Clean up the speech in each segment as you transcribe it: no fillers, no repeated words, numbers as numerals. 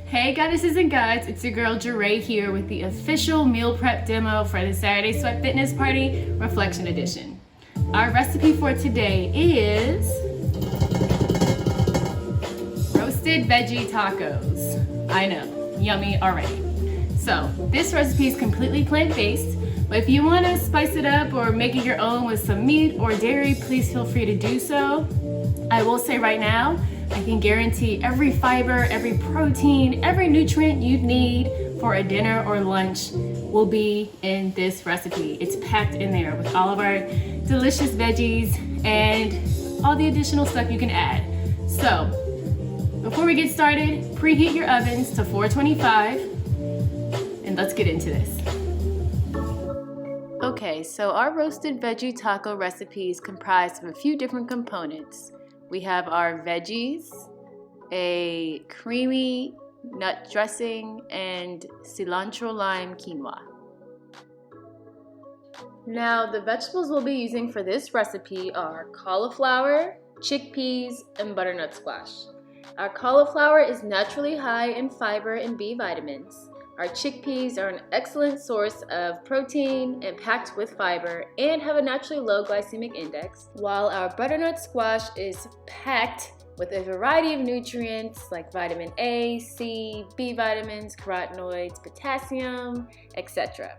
Hey goddesses and gods, it's your girl Jorre here with the official meal prep demo for the Saturday Sweat Fitness Party Reflection Edition. Our recipe for today is Roasted Veggie Tacos. I know, yummy already. So this recipe is completely plant-based, but if you want to spice it up or make it your own with some meat or dairy, please feel free to do so. I will say right now, I can guarantee every fiber, every protein, every nutrient you need for a dinner or lunch will be in this recipe. It's packed in there with all of our delicious veggies and all the additional stuff you can add. So, before we get started, preheat your ovens to 425 and let's get into this. Okay, so our roasted veggie taco recipe is comprised of a few different components. We have our veggies, a creamy nut dressing, and cilantro lime quinoa. Now, the vegetables we'll be using for this recipe are cauliflower, chickpeas, and butternut squash. Our cauliflower is naturally high in fiber and B vitamins. Our chickpeas are an excellent source of protein and packed with fiber and have a naturally low glycemic index, while our butternut squash is packed with a variety of nutrients like vitamin A, C, B vitamins, carotenoids, potassium, etc.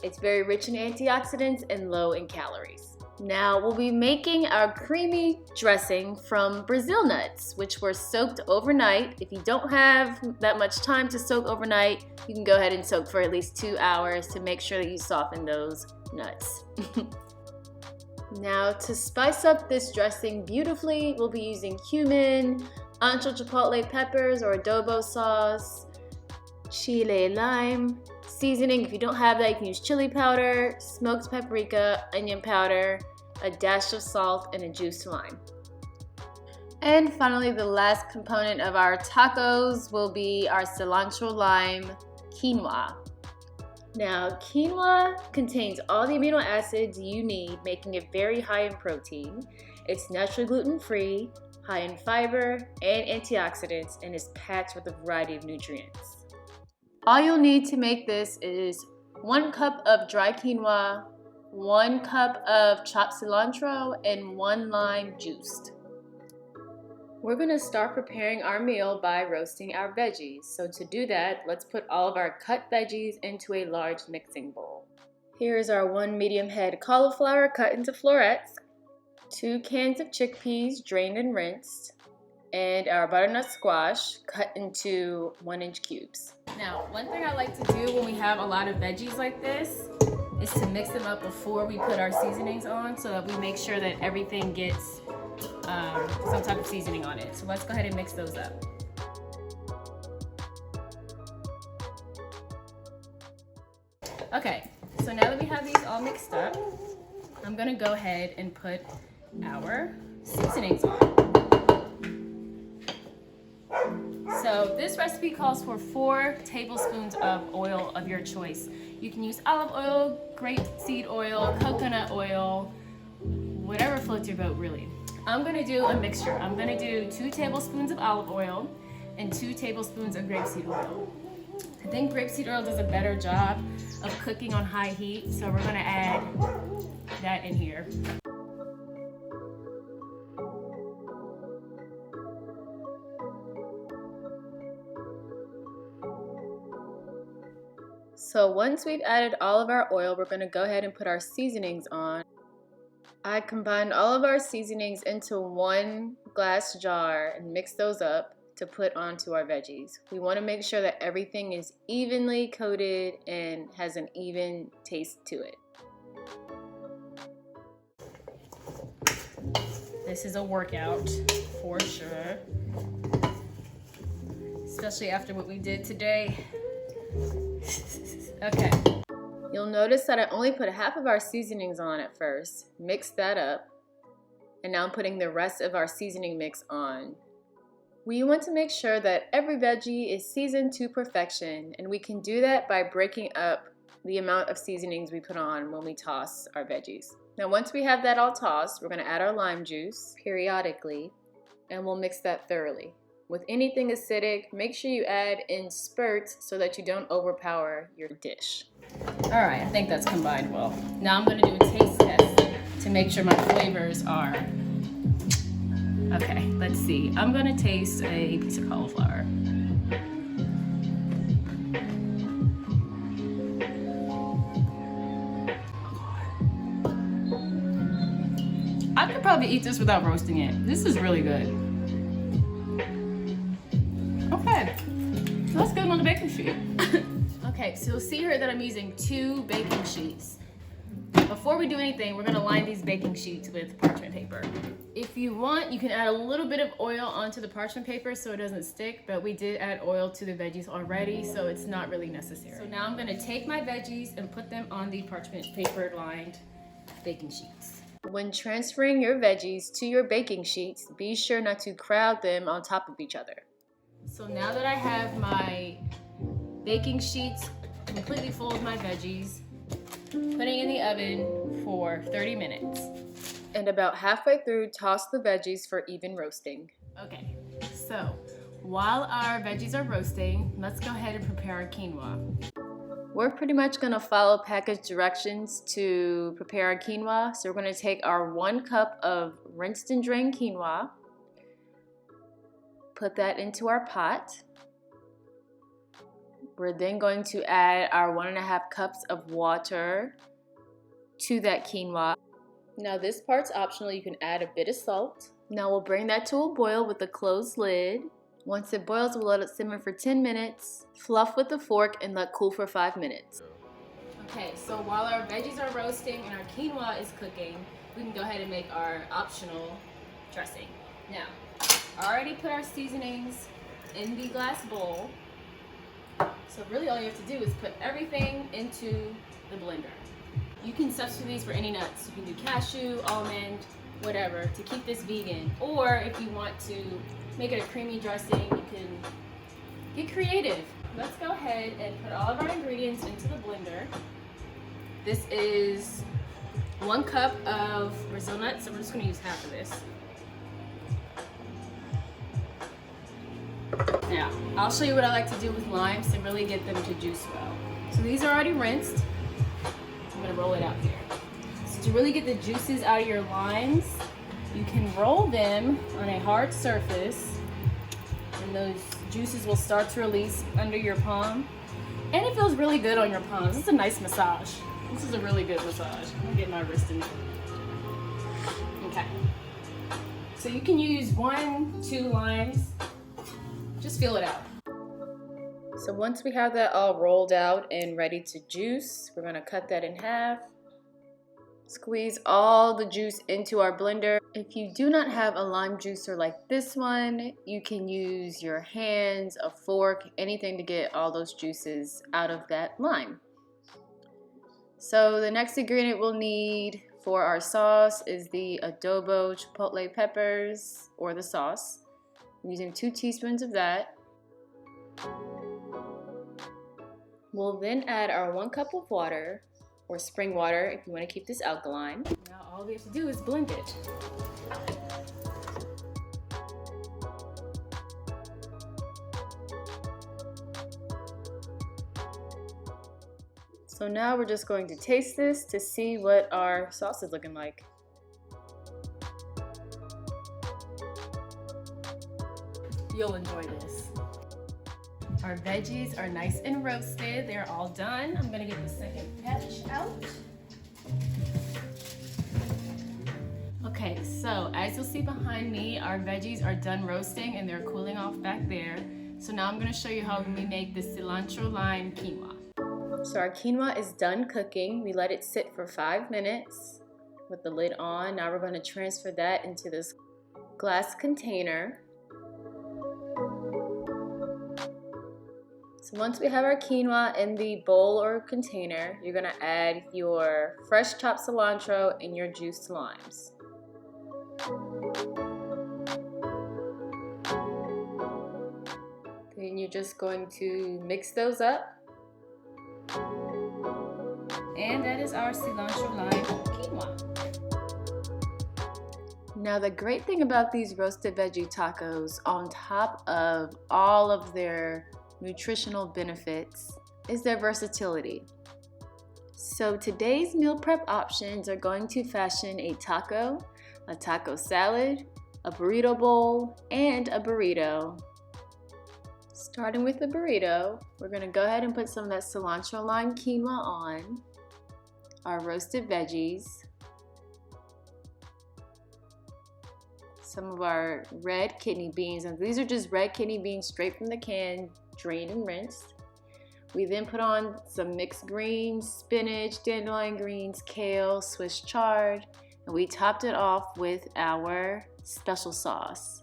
It's very rich in antioxidants and low in calories. Now we'll be making our creamy dressing from Brazil nuts, which were soaked overnight. If you don't have that much time to soak overnight, you can go ahead and soak for at least 2 hours to make sure that you soften those nuts. Now to spice up this dressing beautifully, we'll be using cumin, ancho chipotle peppers or adobo sauce, chile lime, seasoning. If you don't have that, you can use chili powder, smoked paprika, onion powder, a dash of salt, and a juiced lime. And finally, the last component of our tacos will be our cilantro lime quinoa. Now, quinoa contains all the amino acids you need, making it very high in protein. It's naturally gluten-free, high in fiber and antioxidants, and is packed with a variety of nutrients. All you'll need to make this is 1 cup of dry quinoa, 1 cup of chopped cilantro, and 1 lime juiced. We're going to start preparing our meal by roasting our veggies. So to do that, let's put all of our cut veggies into a large mixing bowl. Here's our 1 medium head cauliflower cut into florets, 2 cans of chickpeas drained and rinsed, and our butternut squash cut into 1-inch cubes. Now, one thing I like to do when we have a lot of veggies like this is to mix them up before we put our seasonings on so that we make sure that everything gets some type of seasoning on it. So let's go ahead and mix those up. Okay, so now that we have these all mixed up, I'm gonna go ahead and put our seasonings on. So this recipe calls for 4 tablespoons of oil of your choice. You can use olive oil, grapeseed oil, coconut oil, whatever floats your boat really. I'm gonna do a mixture. I'm gonna do 2 tablespoons of olive oil and 2 tablespoons of grapeseed oil. I think grapeseed oil does a better job of cooking on high heat, so we're gonna add that in here. So once we've added all of our oil, we're going to go ahead and put our seasonings on. I combined all of our seasonings into 1 glass jar and mixed those up to put onto our veggies. We want to make sure that everything is evenly coated and has an even taste to it. This is a workout for sure, especially after what we did today. Okay, you'll notice that I only put half of our seasonings on at first, mixed that up, and now I'm putting the rest of our seasoning mix on. We want to make sure that every veggie is seasoned to perfection, and we can do that by breaking up the amount of seasonings we put on when we toss our veggies. Now once we have that all tossed, we're going to add our lime juice periodically, and we'll mix that thoroughly. With anything acidic, make sure you add in spurts so that you don't overpower your dish. All right, I think that's combined well. Now I'm gonna do a taste test to make sure my flavors are, okay, let's see. I'm gonna taste a piece of cauliflower. I could probably eat this without roasting it. This is really good. Okay, so let's get on the baking sheet. Okay, so you'll see here that I'm using 2 baking sheets. Before we do anything, we're gonna line these baking sheets with parchment paper. If you want, you can add a little bit of oil onto the parchment paper so it doesn't stick, but we did add oil to the veggies already, so it's not really necessary. So now I'm gonna take my veggies and put them on the parchment paper lined baking sheets. When transferring your veggies to your baking sheets, be sure not to crowd them on top of each other. So now that I have my baking sheets completely full of my veggies, putting in the oven for 30 minutes. And about halfway through, toss the veggies for even roasting. Okay, so while our veggies are roasting, let's go ahead and prepare our quinoa. We're pretty much gonna follow package directions to prepare our quinoa. So we're gonna take our 1 cup of rinsed and drained quinoa, put that into our pot. We're then going to add our 1.5 cups of water to that quinoa. Now this part's optional, you can add a bit of salt. Now we'll bring that to a boil with a closed lid. Once it boils, we'll let it simmer for 10 minutes, fluff with a fork, and let cool for 5 minutes. Okay, so while our veggies are roasting and our quinoa is cooking, we can go ahead and make our optional dressing. Now, I already put our seasonings in the glass bowl. So really all you have to do is put everything into the blender. You can substitute these for any nuts. You can do cashew, almond, whatever, to keep this vegan. Or if you want to make it a creamy dressing, you can get creative. Let's go ahead and put all of our ingredients into the blender. This is 1 cup of Brazil nuts, so we're just gonna use half of this. Now, I'll show you what I like to do with limes to really get them to juice well. So these are already rinsed. I'm gonna roll it out here. So to really get the juices out of your limes, you can roll them on a hard surface and those juices will start to release under your palm. And it feels really good on your palms. It's a nice massage. This is a really good massage. I'm gonna get my wrist in there. Okay. So you can use 1, 2 limes. Just feel it out. So once we have that all rolled out and ready to juice, we're gonna cut that in half. Squeeze all the juice into our blender. If you do not have a lime juicer like this one, you can use your hands, a fork, anything to get all those juices out of that lime. So the next ingredient we'll need for our sauce is the adobo chipotle peppers, or the sauce. I'm using 2 teaspoons of that. We'll then add our 1 cup of water, or spring water if you want to keep this alkaline. Now all we have to do is blend it. So now we're just going to taste this to see what our sauce is looking like. You'll enjoy this. Our veggies are nice and roasted. They're all done. I'm gonna get the second batch out. Okay, so as you'll see behind me, our veggies are done roasting and they're cooling off back there. So now I'm gonna show you how we make the cilantro lime quinoa. So our quinoa is done cooking. We let it sit for 5 minutes with the lid on. Now we're gonna transfer that into this glass container. So once we have our quinoa in the bowl or container, you're gonna add your fresh chopped cilantro and your juiced limes. Then you're just going to mix those up. And that is our cilantro lime quinoa. Now the great thing about these roasted veggie tacos, on top of all of their nutritional benefits, is their versatility. So today's meal prep options are going to fashion a taco salad, a burrito bowl, and a burrito. Starting with the burrito, we're going to go ahead and put some of that cilantro lime quinoa on, our roasted veggies, some of our red kidney beans, and these are just red kidney beans straight from the can, drained and rinsed. We then put on some mixed greens, spinach, dandelion greens, kale, Swiss chard, and we topped it off with our special sauce.